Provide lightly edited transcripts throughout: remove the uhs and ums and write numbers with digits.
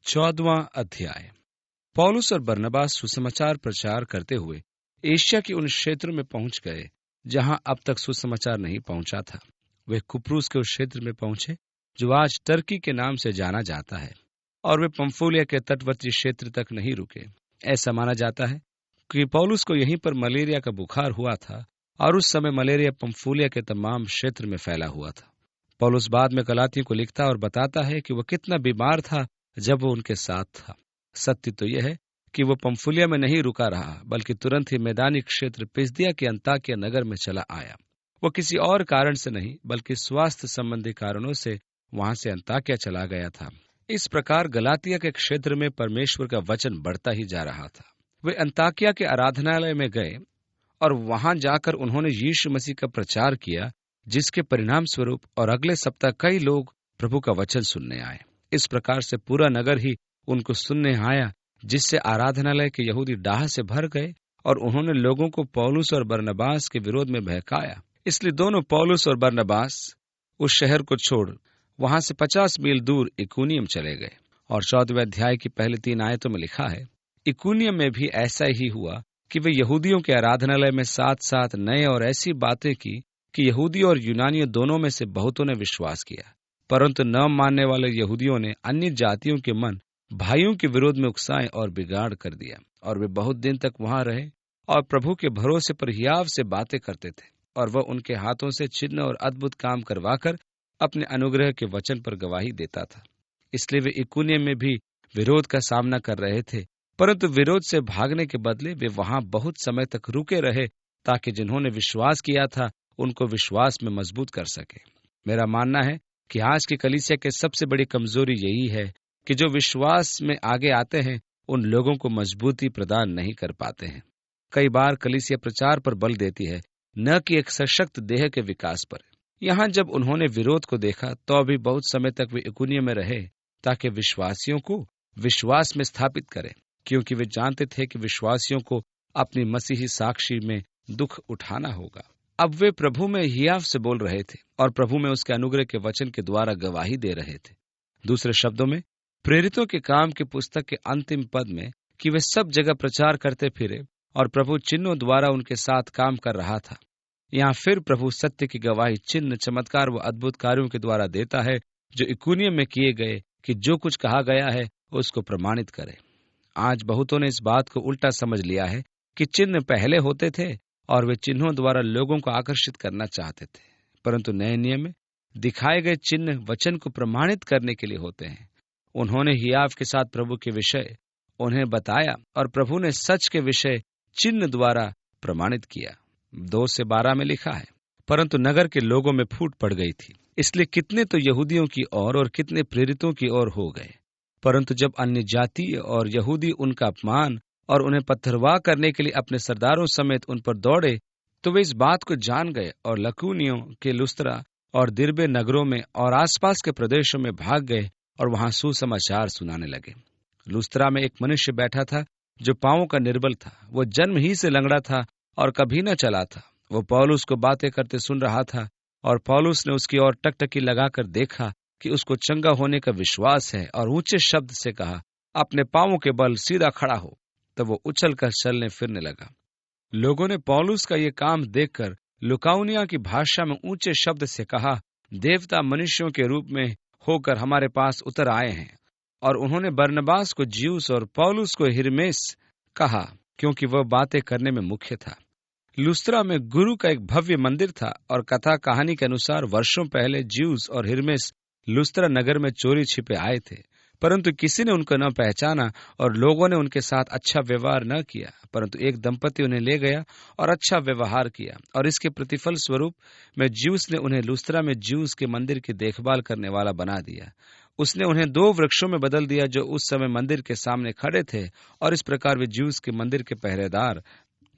14वां अध्याय। पौलुस और बरनबास सुसमाचार प्रचार करते हुए एशिया के उन क्षेत्रों में पहुंच गए जहां अब तक सुसमाचार नहीं पहुंचा था। वे कुप्रुस के उस क्षेत्र में पहुंचे जो आज टर्की के नाम से जाना जाता है, और वे पंफूलिया के तटवर्ती क्षेत्र तक नहीं रुके। ऐसा माना जाता है कि पौलुस को यहीं पर मलेरिया का बुखार हुआ था, और उस समय मलेरिया पंफूलिया के तमाम क्षेत्र में फैला हुआ था। पौलुस बाद में गलातियों को लिखता और बताता है कि वह कितना बीमार था जब वो उनके साथ था। सत्य तो यह है कि वो पंफूलिया में नहीं रुका रहा, बल्कि तुरंत ही मैदानी क्षेत्र पिसिदिया के अंताकिया नगर में चला आया। वो किसी और कारण से नहीं, बल्कि स्वास्थ्य संबंधी कारणों से वहां से अंताकिया चला गया था। इस प्रकार गलातिया के क्षेत्र में परमेश्वर का वचन बढ़ता ही जा रहा था। वे अंताकिया के आराधनालय में गए और वहां जाकर उन्होंने यीशु मसीह का प्रचार किया, जिसके परिणाम स्वरूप और अगले सप्ताह कई लोग प्रभु का वचन सुनने आए। इस प्रकार से पूरा नगर ही उनको सुनने आया, जिससे आराधनालय के यहूदी डाह से भर गए और उन्होंने लोगों को पौलुस और बरनबास के विरोध में बहकाया। इसलिए दोनों पौलुस और बरनबास उस शहर को छोड़ वहां से 50 मील दूर इकुनियम चले गए। और 14वें अध्याय की पहली 3 आयतों में लिखा है, इकुनियम में भी ऐसा ही हुआ कि वे यहूदियों के आराधनालय में साथ साथ नए और ऐसी बातें की कि यहूदी और यूनानियों दोनों में से बहुतों ने विश्वास किया। परंतु न मानने वाले यहूदियों ने अन्य जातियों के मन भाइयों के विरोध में उकसाए और बिगाड़ कर दिया, और वे बहुत दिन तक वहां रहे और प्रभु के भरोसे पर हियाव से बातें करते थे, और वह उनके हाथों से चिन्ह और अद्भुत काम करवाकर अपने अनुग्रह के वचन पर गवाही देता था। इसलिए वे इकुनियम में भी विरोध का सामना कर रहे थे, परंतु विरोध से भागने के बदले वे वहां बहुत समय तक रुके रहे, ताकि जिन्होंने विश्वास किया था उनको विश्वास में मजबूत कर सके। मेरा मानना है कि आज की कलीसिया की सबसे बड़ी कमजोरी यही है कि जो विश्वास में आगे आते हैं उन लोगों को मजबूती प्रदान नहीं कर पाते हैं। कई बार कलीसिया प्रचार पर बल देती है, न कि एक सशक्त देह के विकास पर। यहाँ जब उन्होंने विरोध को देखा तो अभी बहुत समय तक वे इकुनियम में रहे, ताकि विश्वासियों को विश्वास में स्थापित करें, क्योंकि वे जानते थे कि विश्वासियों को अपनी मसीही साक्षी में दुख उठाना होगा। अब वे प्रभु में हियाव से बोल रहे थे और प्रभु में उसके अनुग्रह के वचन के द्वारा गवाही दे रहे थे। दूसरे शब्दों में, प्रेरितों के काम की पुस्तक के अंतिम पद में कि वे सब जगह प्रचार करते फिरे और प्रभु चिन्हों द्वारा उनके साथ काम कर रहा था। यहाँ फिर प्रभु सत्य की गवाही चिन्ह, चमत्कार व अद्भुत कार्यों के द्वारा देता है, जो इकुनियम में किए गए, कि जो कुछ कहा गया है उसको प्रमाणित करे। आज बहुतों ने इस बात को उल्टा समझ लिया है कि चिन्ह पहले होते थे और वे चिन्हों द्वारा लोगों को आकर्षित करना चाहते थे, परंतु नए नियम में दिखाए गए चिन्ह वचन को प्रमाणित करने के लिए होते हैं। उन्होंने हियाव के साथ प्रभु के विषय उन्हें बताया और प्रभु ने सच के विषय चिन्ह द्वारा प्रमाणित किया। 2-12 में लिखा है, परंतु नगर के लोगों में फूट पड़ गई थी, इसलिए कितने तो यहूदियों की ओर और कितने प्रेरितों की ओर हो गए। परंतु जब अन्य जातीय और यहूदी उनका अपमान और उन्हें पत्थरवाह करने के लिए अपने सरदारों समेत उन पर दौड़े, तो वे इस बात को जान गए और लुकाउनियों के लुस्त्रा और दिरबे नगरों में और आसपास के प्रदेशों में भाग गए और वहां सुसमाचार सुनाने लगे। लुस्त्रा में एक मनुष्य बैठा था जो पांवों का निर्बल था। वो जन्म ही से लंगड़ा था और कभी न चला था। वो पौलुस को बातें करते सुन रहा था, और पौलुस ने उसकी ओर टकटकी लगाकर देखा कि उसको चंगा होने का विश्वास है, और ऊंचे शब्द से कहा, अपने पांवों के बल सीधा खड़ा हो। तब वो उछल कर चलने फिरने लगा। लोगों ने पौलुस का ये काम देखकर लुकाउनिया की भाषा में ऊंचे शब्द से कहा, देवता मनुष्यों के रूप में होकर हमारे पास उतर आए हैं। और उन्होंने बरनबास को ज्यूस और पौलुस को हिरमेस कहा, क्योंकि वह बातें करने में मुख्य था। लुस्त्रा में गुरु का एक भव्य मंदिर था, और कथा कहानी के अनुसार वर्षों पहले ज्यूस और हिरमेस लुस्त्रा नगर में चोरी छिपे आए थे, परंतु किसी ने उनको न पहचाना और लोगों ने उनके साथ अच्छा व्यवहार न किया। परंतु एक दंपति उन्हें ले गया और अच्छा व्यवहार किया, और इसके प्रतिफल स्वरूप में ज्यूस ने उन्हें लुस्त्रा में ज्यूस के मंदिर की देखभाल करने वाला बना दिया। उसने उन्हें 2 वृक्षों में बदल दिया जो उस समय मंदिर के सामने खड़े थे, और इस प्रकार वे ज्यूस के मंदिर के पहरेदार।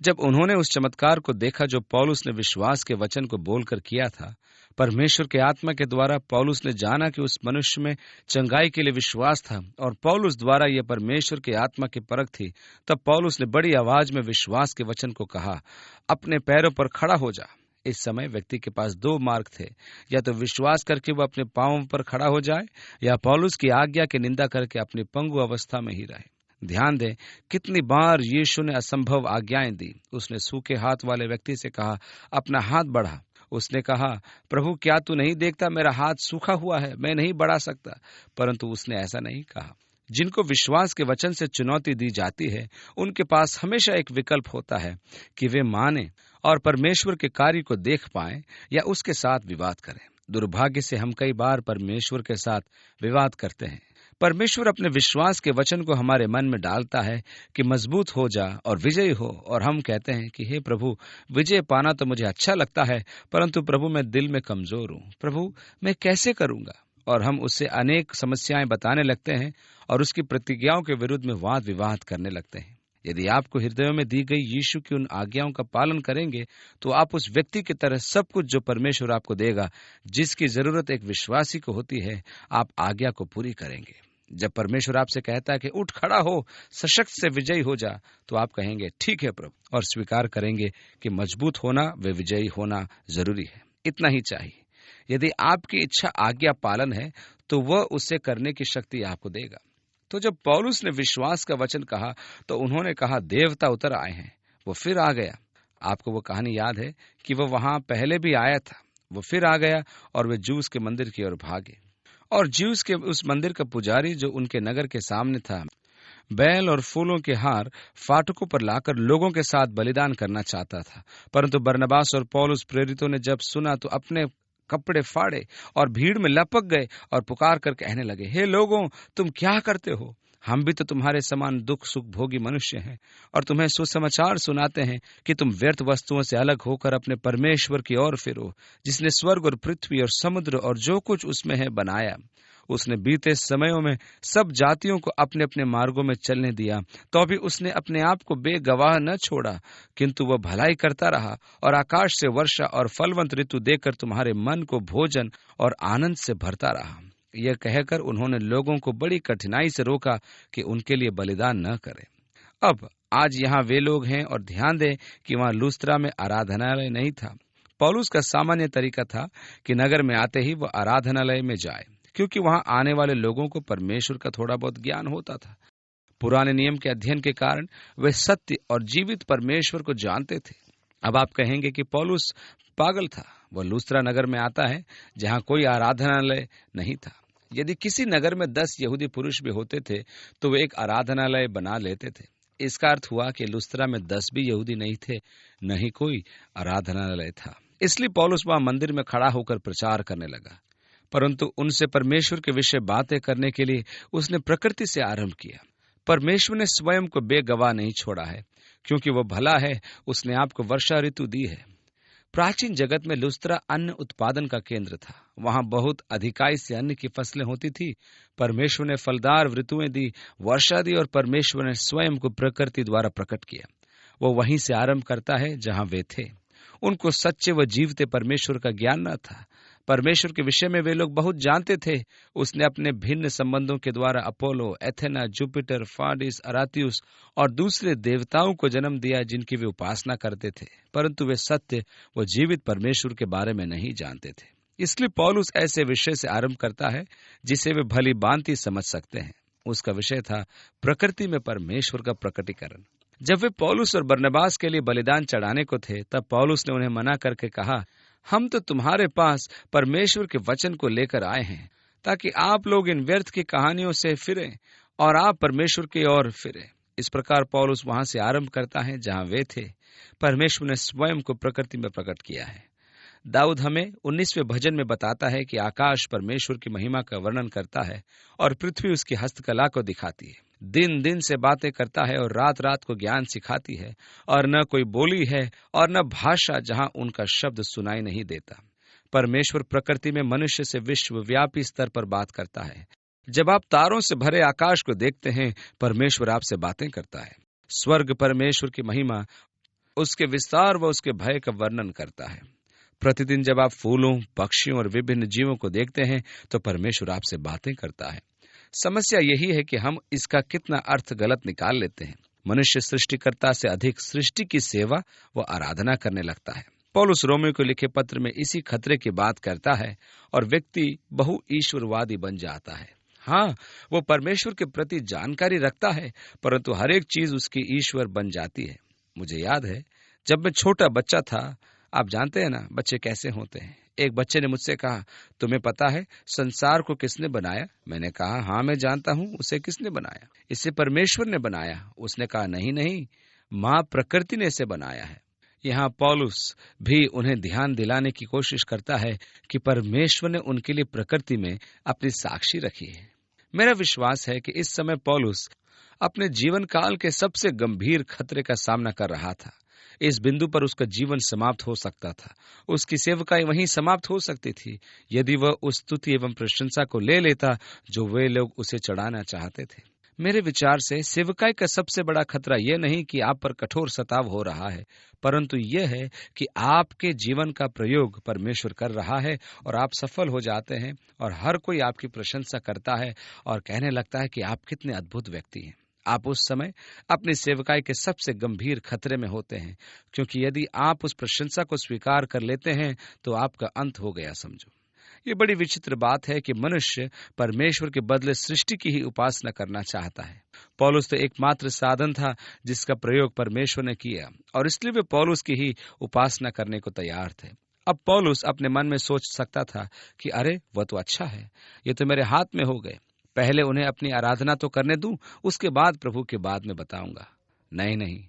जब उन्होंने उस चमत्कार को देखा जो पौलुस ने विश्वास के वचन को बोलकर किया था, परमेश्वर के आत्मा के द्वारा पौलुस ने जाना कि उस मनुष्य में चंगाई के लिए विश्वास था, और पौलुस द्वारा यह परमेश्वर के आत्मा की परख थी। तब पौलुस ने बड़ी आवाज में विश्वास के वचन को कहा, अपने पैरों पर खड़ा हो जा। इस समय व्यक्ति के पास दो मार्ग थे, या तो विश्वास करके वह अपने पांवों पर खड़ा हो जाए, या पौलुस की आज्ञा की निंदा करके अपनी पंगु अवस्था में ही रहे। ध्यान दें, कितनी बार यीशु ने असंभव आज्ञाएं दी। उसने सूखे हाथ वाले व्यक्ति से कहा, अपना हाथ बढ़ा। उसने कहा, प्रभु क्या तू नहीं देखता मेरा हाथ सूखा हुआ है, मैं नहीं बढ़ा सकता। परंतु उसने ऐसा नहीं कहा। जिनको विश्वास के वचन से चुनौती दी जाती है, उनके पास हमेशा एक विकल्प होता है कि वे माने और परमेश्वर के कार्य को देख पाएं या उसके साथ विवाद करें। दुर्भाग्य से हम कई बार परमेश्वर के साथ विवाद करते हैं। परमेश्वर अपने विश्वास के वचन को हमारे मन में डालता है कि मजबूत हो जा और विजयी हो, और हम कहते हैं कि हे प्रभु, विजय पाना तो मुझे अच्छा लगता है, परंतु प्रभु मैं दिल में कमजोर हूँ, प्रभु मैं कैसे करूंगा। और हम उससे अनेक समस्याएं बताने लगते हैं और उसकी प्रतिज्ञाओं के विरुद्ध में वाद विवाद करने लगते हैं। यदि आपको हृदयों में दी गई यीशु की उन आज्ञाओं का पालन करेंगे, तो आप उस व्यक्ति की तरह सब कुछ जो परमेश्वर आपको देगा, जिसकी जरूरत एक विश्वासी को होती है, आप आज्ञा को पूरी करेंगे। जब परमेश्वर आपसे कहता है कि उठ खड़ा हो, सशक्त से विजयी हो जा, तो आप कहेंगे ठीक है प्रभु, और स्वीकार करेंगे कि मजबूत होना व विजयी होना जरूरी है। इतना ही चाहिए। यदि आपकी इच्छा आज्ञा पालन है, तो वह उसे करने की शक्ति आपको देगा। तो जब पौलुस ने विश्वास का वचन कहा, तो उन्होंने कहा देवता उतर आए हैं। वो फिर आ गया। आपको वो कहानी याद है कि वो वहां पहले भी आया था। वो फिर आ गया और वे ज्यूस के मंदिर की ओर भागे, और ज्यूस के उस मंदिर का पुजारी जो उनके नगर के सामने था, बैल और फूलों के हार फाटकों पर लाकर लोगों के साथ बलिदान करना चाहता था। परंतु बरनबास और पौलुस प्रेरितों ने जब सुना, तो अपने कपड़े फाड़े और भीड़ में लपक गए और पुकार कर कहने लगे, हे लोगों, तुम क्या करते हो? हम भी तो तुम्हारे समान दुख सुख भोगी मनुष्य हैं, और तुम्हें सुसमाचार सुनाते हैं कि तुम व्यर्थ वस्तुओं से अलग होकर अपने परमेश्वर की ओर फिरो, जिसने स्वर्ग और पृथ्वी और समुद्र और जो कुछ उसमें है बनाया। उसने बीते समयों में सब जातियों को अपने अपने मार्गों में चलने दिया, तो भी उसने अपने आप को बेगवाह न छोड़ा, किंतु वह भलाई करता रहा और आकाश से वर्षा और फलवंत ऋतु देकर तुम्हारे मन को भोजन और आनंद से भरता रहा। यह कहकर उन्होंने लोगों को बड़ी कठिनाई से रोका कि उनके लिए बलिदान न करें। अब आज यहाँ वे लोग हैं, और ध्यान दें कि वहाँ लुस्त्रा में आराधनालय नहीं था। पौलुस का सामान्य तरीका था कि नगर में आते ही वह आराधनालय में जाए, क्योंकि वहां आने वाले लोगों को परमेश्वर का थोड़ा बहुत ज्ञान होता था। पुराने नियम के अध्ययन के कारण वे सत्य और जीवित परमेश्वर को जानते थे। अब आप कहेंगे कि पौलुस पागल था। वह लुस्त्रा नगर में आता है जहां कोई आराधनालय नहीं था। यदि किसी नगर में 10 यहूदी पुरुष भी होते थे, तो वे एक आराधनालय बना लेते थे। इसका अर्थ हुआ कि लुस्त्रा में 10 भी यहूदी नहीं थे, न ही कोई आराधनालय था। इसलिए पौलुस वहां मंदिर में खड़ा होकर प्रचार करने लगा, परंतु उनसे परमेश्वर के विषय बातें करने के लिए उसने प्रकृति से आरंभ किया। परमेश्वर ने स्वयं को बेगवाह नहीं छोड़ा है, क्योंकि वह भला है। उसने आपको वर्षा ऋतु दी है। प्राचीन जगत में लुस्त्रा अन्न उत्पादन का केंद्र था। वहां बहुत अधिकाई से अन्न की फसलें होती थी। परमेश्वर ने फलदार ऋतुएं दी, वर्षा दी, और परमेश्वर ने स्वयं को प्रकृति द्वारा प्रकट किया। वो वहीं से आरंभ करता है जहां वे थे। उनको सच्चे व जीवते परमेश्वर का ज्ञान न था। परमेश्वर के विषय में वे लोग बहुत जानते थे। उसने अपने भिन्न संबंधों के द्वारा अपोलो, एथेना, जुपिटर, फाडिस, अरातियुस और दूसरे देवताओं को जन्म दिया, जिनकी वे उपासना करते थे, परंतु वे सत्य व जीवित परमेश्वर के बारे में नहीं जानते थे। इसलिए पौलुस ऐसे विषय से आरंभ करता है जिसे वे भली भांति समझ सकते हैं। उसका विषय था प्रकृति में परमेश्वर का प्रकटीकरण। जब वे पौलुस और बरनबास के लिए बलिदान चढ़ाने को थे, तब पौलुस ने उन्हें मना करके कहा, हम तो तुम्हारे पास परमेश्वर के वचन को लेकर आए हैं, ताकि आप लोग इन व्यर्थ की कहानियों से फिरें और आप परमेश्वर की ओर फिरें। इस प्रकार पौलुस वहां से आरंभ करता है जहां वे थे। परमेश्वर ने स्वयं को प्रकृति में प्रकट किया है। दाऊद हमें 19वें भजन में बताता है कि आकाश परमेश्वर की महिमा का वर्णन करता है और पृथ्वी उसकी हस्तकला को दिखाती है। दिन दिन से बातें करता है और रात रात को ज्ञान सिखाती है, और न कोई बोली है और न भाषा जहां उनका शब्द सुनाई नहीं देता। परमेश्वर प्रकृति में मनुष्य से विश्वव्यापी स्तर पर बात करता है। जब आप तारों से भरे आकाश को देखते हैं, परमेश्वर आपसे बातें करता है। स्वर्ग परमेश्वर की महिमा, उसके विस्तार व उसके भय का वर्णन करता है। प्रतिदिन जब आप फूलों, पक्षियों और विभिन्न जीवों को देखते हैं, तो परमेश्वर आपसे बातें करता है। समस्या यही है कि हम इसका कितना अर्थ गलत निकाल लेते हैं। मनुष्य सृष्टिकर्ता से अधिक सृष्टि की सेवा व आराधना करने लगता है। पौलुस रोमियो को लिखे पत्र में इसी खतरे की बात करता है और व्यक्ति बहु ईश्वरवादी बन जाता है। हाँ, वो परमेश्वर के प्रति जानकारी रखता है, परंतु हर एक चीज उसकी ईश्वर बन जाती है। मुझे याद है जब मैं छोटा बच्चा था, आप जानते हैं ना बच्चे कैसे होते हैं। एक बच्चे ने मुझसे कहा, तुम्हें पता है संसार को किसने बनाया? मैंने कहा, हाँ मैं जानता हूँ, उसे किसने बनाया? इसे परमेश्वर ने बनाया। उसने कहा, नहीं नहीं, माँ प्रकृति ने इसे बनाया है। यहाँ पौलुस भी उन्हें ध्यान दिलाने की कोशिश करता है कि परमेश्वर ने उनके लिए प्रकृति में अपनी साक्षी रखी है। मेरा विश्वास है कि इस समय पौलुस अपने जीवन काल के सबसे गंभीर खतरे का सामना कर रहा था। इस बिंदु पर उसका जीवन समाप्त हो सकता था। उसकी सेवकाई वहीं समाप्त हो सकती थी यदि वह उस स्तुति एवं प्रशंसा को ले लेता जो वे लोग उसे चढ़ाना चाहते थे। मेरे विचार से सेवकाई का सबसे बड़ा खतरा यह नहीं कि आप पर कठोर सताव हो रहा है, परंतु यह है कि आपके जीवन का प्रयोग परमेश्वर कर रहा है और आप सफल हो जाते हैं और हर कोई आपकी प्रशंसा करता है और कहने लगता है कि आप कितने अद्भुत व्यक्ति हैं। आप उस समय अपनी सेवकाई के सबसे गंभीर खतरे में होते हैं, क्योंकि यदि आप उस प्रशंसा को स्वीकार कर लेते हैं तो आपका अंत हो गया समझो। ये बड़ी विचित्र बात है कि मनुष्य परमेश्वर के बदले सृष्टि की ही उपासना करना चाहता है। पौलुस तो एकमात्र साधन था जिसका प्रयोग परमेश्वर ने किया और इसलिए वे पौलुस की ही उपासना करने को तैयार थे। अब पौलुस अपने मन में सोच सकता था कि अरे वह तो अच्छा है, ये तो मेरे हाथ में हो गए, पहले उन्हें अपनी आराधना तो करने दूं, उसके बाद प्रभु के बाद में बताऊंगा। नहीं नहीं,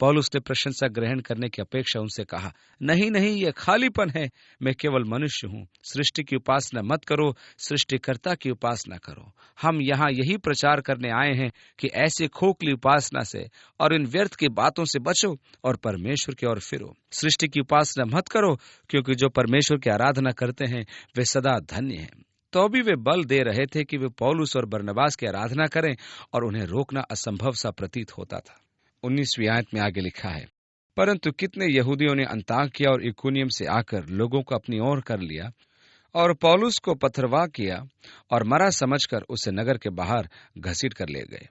पौलुस ने प्रशंसा ग्रहण करने की अपेक्षा उनसे कहा, नहीं नहीं, यह खालीपन है, मैं केवल मनुष्य हूँ। सृष्टि की उपासना मत करो, सृष्टिकर्ता की उपासना करो। हम यहाँ यही प्रचार करने आए हैं कि ऐसे खोखली उपासना से और इन व्यर्थ की बातों से बचो और परमेश्वर की ओर फिरो। सृष्टि की उपासना मत करो, क्योंकि जो परमेश्वर की आराधना करते हैं वे सदा धन्य हैं। तो भी वे बल दे रहे थे कि वे पौलुस और बरनबास की आराधना करें और उन्हें रोकना असंभव सा प्रतीत होता था। 19वीं आयत में आगे लिखा है, परंतु कितने यहूदियों ने अंताकिया और इकुनियम से आकर लोगों को अपनी ओर कर लिया और पौलुस को पथरवाह किया और मरा समझकर उसे नगर के बाहर घसीट कर ले गए।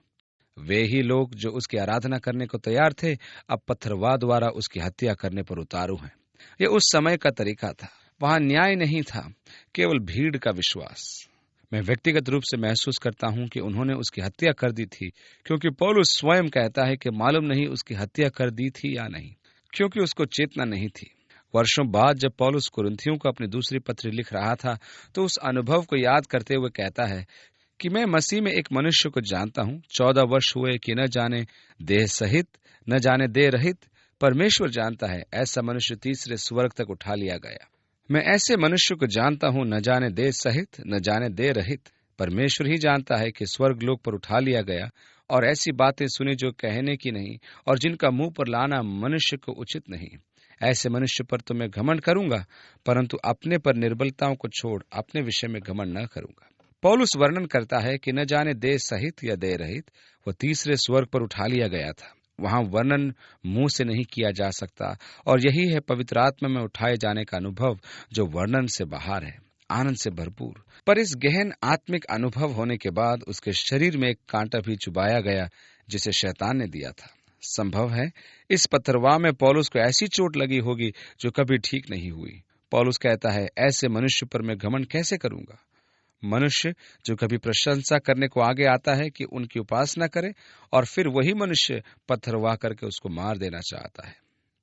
वे ही लोग जो उसकी आराधना करने को तैयार थे अब पथरवाह द्वारा उसकी हत्या करने पर उतारू हैं। यह उस समय का तरीका था। वहां न्याय नहीं था, केवल भीड़ का विश्वास। मैं व्यक्तिगत रूप से महसूस करता हूं कि उन्होंने उसकी हत्या कर दी थी, क्योंकि पौलुस स्वयं कहता है कि मालूम नहीं उसकी हत्या कर दी थी या नहीं, क्योंकि उसको चेतना नहीं थी। वर्षों बाद जब पौलुस कुरिन्थियों को अपनी दूसरी पत्री लिख रहा था तो उस अनुभव को याद करते हुए कहता है कि मैं मसीह में एक मनुष्य को जानता हूं, 14 वर्ष हुए कि न जाने देह सहित न जाने देह रहित, परमेश्वर जानता है, ऐसा मनुष्य तीसरे स्वर्ग तक उठा लिया गया। मैं ऐसे मनुष्य को जानता हूं, न जाने देह सहित न जाने देह रहित, परमेश्वर ही जानता है कि स्वर्ग लोक पर उठा लिया गया, और ऐसी बातें सुनी जो कहने की नहीं और जिनका मुंह पर लाना मनुष्य को उचित नहीं। ऐसे मनुष्य पर तो मैं घमंड करूंगा, परंतु अपने पर निर्बलताओं को छोड़ अपने विषय में घमंड न करूंगा। पौलुस वर्णन करता है कि न जाने देह सहित या देह रहित वो तीसरे स्वर्ग पर उठा लिया गया था। वहां वर्णन मुंह से नहीं किया जा सकता, और यही है पवित्र आत्मा में उठाए जाने का अनुभव जो वर्णन से बाहर है, आनंद से भरपूर। पर इस गहन आत्मिक अनुभव होने के बाद उसके शरीर में एक कांटा भी चुभाया गया जिसे शैतान ने दिया था। संभव है इस पथरवाह में पौलुस को ऐसी चोट लगी होगी जो कभी ठीक नहीं हुई। पौलुस कहता है, ऐसे मनुष्य पर मैं घमंड कैसे करूंगा। मनुष्य जो कभी प्रशंसा करने को आगे आता है कि उनकी उपासना करे, और फिर वही मनुष्य पत्थरवाह करके उसको मार देना चाहता है।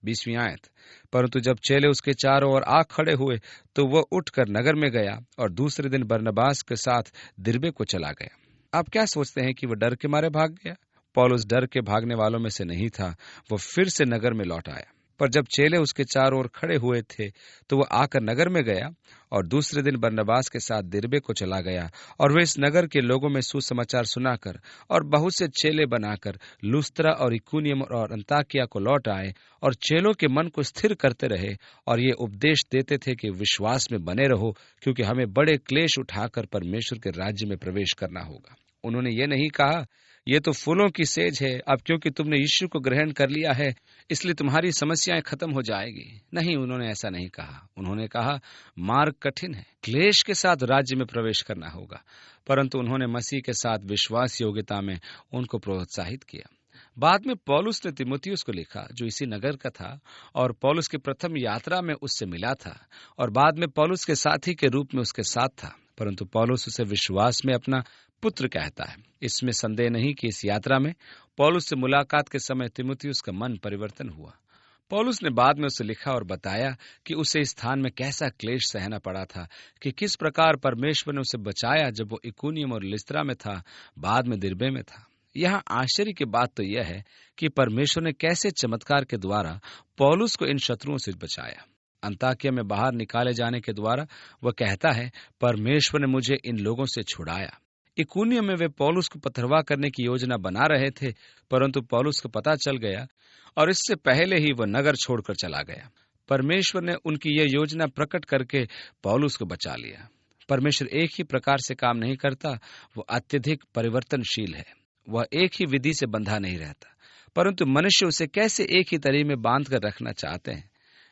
20वीं आयत, परंतु जब चेले उसके चारों ओर आ खड़े हुए तो वह उठकर नगर में गया और दूसरे दिन बरनबास के साथ दिरबे को चला गया। आप क्या सोचते हैं कि वह डर के मारे भाग गया? पौलुस डर के भागने वालों में से नहीं था। वह फिर से नगर में लौट आया। पर जब चेले उसके चारों ओर खड़े हुए थे तो वह आकर नगर में गया और दूसरे दिन बरनबास के साथ दिरबे को चला गया, और वे इस नगर के लोगों में सुसमाचार सुनाकर और बहुत से चेले बनाकर लुस्त्रा और इकुनियम और अंताकिया को लौट आए, और चेलों के मन को स्थिर करते रहे और ये उपदेश देते थे कि विश्वास में बने रहो, क्योंकि हमें बड़े क्लेश उठाकर परमेश्वर के राज्य में प्रवेश करना होगा। उन्होंने ये नहीं कहा ये तो फूलों की सेज है, अब क्योंकि तुमने यीशु को ग्रहण कर लिया है इसलिए तुम्हारी समस्याएं खत्म हो जाएगी। नहीं, उन्होंने ऐसा नहीं कहा। उन्होंने कहा मार्ग कठिन है, क्लेश के साथ राज्य में प्रवेश करना होगा, परंतु उन्होंने मसीह के साथ विश्वास योग्यता में उनको प्रोत्साहित किया। बाद में पौलुस ने तीमुथियुस को लिखा, जो इसी नगर का था और पौलुस की प्रथम यात्रा में उससे मिला था और बाद में पौलुस के साथी के रूप में उसके साथ था, परंतु पौलुस उसे विश्वास में अपना पुत्र कहता है। इसमें संदेह नहीं कि इस यात्रा में पौलुस से मुलाकात के समय तीमुथियुस का मन परिवर्तन हुआ। पौलुस ने बाद में उसे लिखा और बताया कि उसे इस स्थान में कैसा क्लेश सहना पड़ा था, कि किस प्रकार परमेश्वर ने उसे बचाया जब वो इकुनियम और लिस्त्रा में था, बाद में दिरबे में था। यहाँ आश्चर्य की बात तो यह है कि परमेश्वर ने कैसे चमत्कार के द्वारा पौलुस को इन शत्रुओं से बचाया। अंताकिया में बाहर निकाले जाने के द्वारा वह कहता है, परमेश्वर ने मुझे इन लोगों से छुड़ाया। इकुनियम में वे पौलुस को पथरवाह करने की योजना बना रहे थे, परंतु पौलुस को पता चल गया और इससे पहले ही वह नगर छोड़कर चला गया। परमेश्वर ने उनकी यह योजना प्रकट करके पौलुस को बचा लिया। परमेश्वर एक ही प्रकार से काम नहीं करता, वह अत्यधिक परिवर्तनशील है। वह एक ही विधि से बंधा नहीं रहता, परंतु मनुष्य उसे कैसे एक ही तरी में बांध कर रखना चाहते हैं।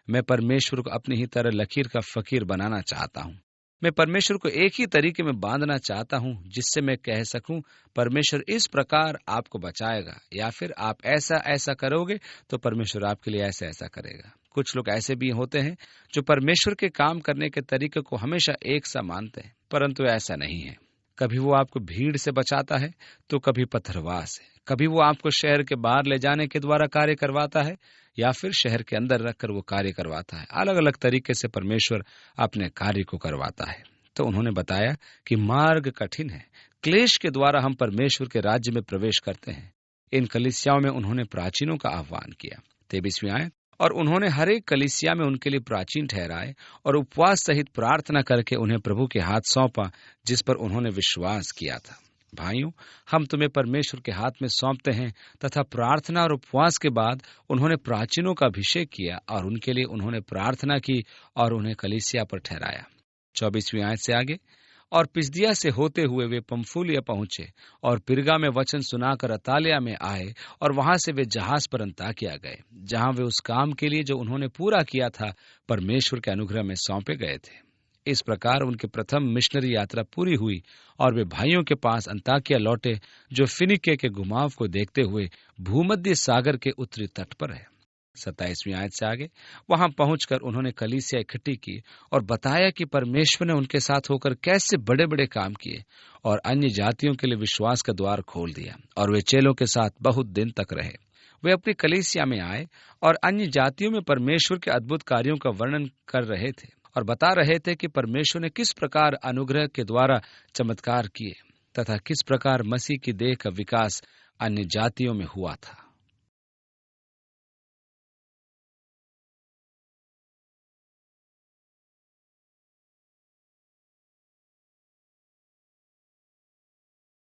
मैं परमेश्वर को अपनी ही तरह लकीर का फकीर बनाना चाहता हूँ। मैं परमेश्वर को एक ही तरीके में बांधना चाहता हूँ, जिससे मैं कह सकूं, परमेश्वर इस प्रकार आपको बचाएगा, या फिर आप ऐसा ऐसा करोगे तो परमेश्वर आपके लिए ऐसा ऐसा करेगा। कुछ लोग ऐसे भी होते हैं जो परमेश्वर के काम करने के तरीके को हमेशा एक सा मानते हैं, परंतु ऐसा नहीं है। कभी वो आपको भीड़ से बचाता है तो कभी पथरवाह से। कभी वो आपको शहर के बाहर ले जाने के द्वारा कार्य करवाता है, या फिर शहर के अंदर रखकर वो कार्य करवाता है। अलग अलग तरीके से परमेश्वर अपने कार्य को करवाता है। तो उन्होंने बताया कि मार्ग कठिन है, क्लेश के द्वारा हम परमेश्वर के राज्य में प्रवेश करते हैं। इन कलीसियाओं में उन्होंने प्राचीनों का आह्वान किया। 23वीं आयत, और उन्होंने हर एक कलीसिया में उनके लिए प्राचीन ठहराए और उपवास सहित प्रार्थना करके उन्हें प्रभु के हाथ सौंपा, जिस पर उन्होंने विश्वास किया था। भाइयों, हम तुम्हें परमेश्वर के हाथ में सौंपते हैं, तथा प्रार्थना और उपवास के बाद उन्होंने प्राचीनों का अभिषेक किया और उनके लिए उन्होंने प्रार्थना की और उन्हें कलीसिया पर ठहराया। 24वीं आयत से आगे, और पिसदिया से होते हुए वे पंफूलिया पहुंचे और पिरगा में वचन सुनाकर अतालिया में आए और वहां से वे जहाज पर अंताकिया गए, जहां वे उस काम के लिए जो उन्होंने पूरा किया था परमेश्वर के अनुग्रह में सौंपे गए थे। इस प्रकार उनकी प्रथम मिशनरी यात्रा पूरी हुई और वे भाइयों के पास अंताकिया लौटे, जो फिनिके के घुमाव को देखते हुए भूमध्य सागर के उत्तरी तट पर है। 27वीं आयत से आगे, वहां पहुंचकर उन्होंने कलीसिया इकट्ठी की और बताया कि परमेश्वर ने उनके साथ होकर कैसे बड़े बड़े काम किए और अन्य जातियों के लिए विश्वास का द्वार खोल दिया, और वे चेलों के साथ बहुत दिन तक रहे। वे अपनी कलीसिया में आए और अन्य जातियों में परमेश्वर के अद्भुत कार्यों का वर्णन कर रहे थे और बता रहे थे कि परमेश्वर ने किस प्रकार अनुग्रह के द्वारा चमत्कार किए तथा किस प्रकार मसीह की देह का विकास अन्य जातियों में हुआ था।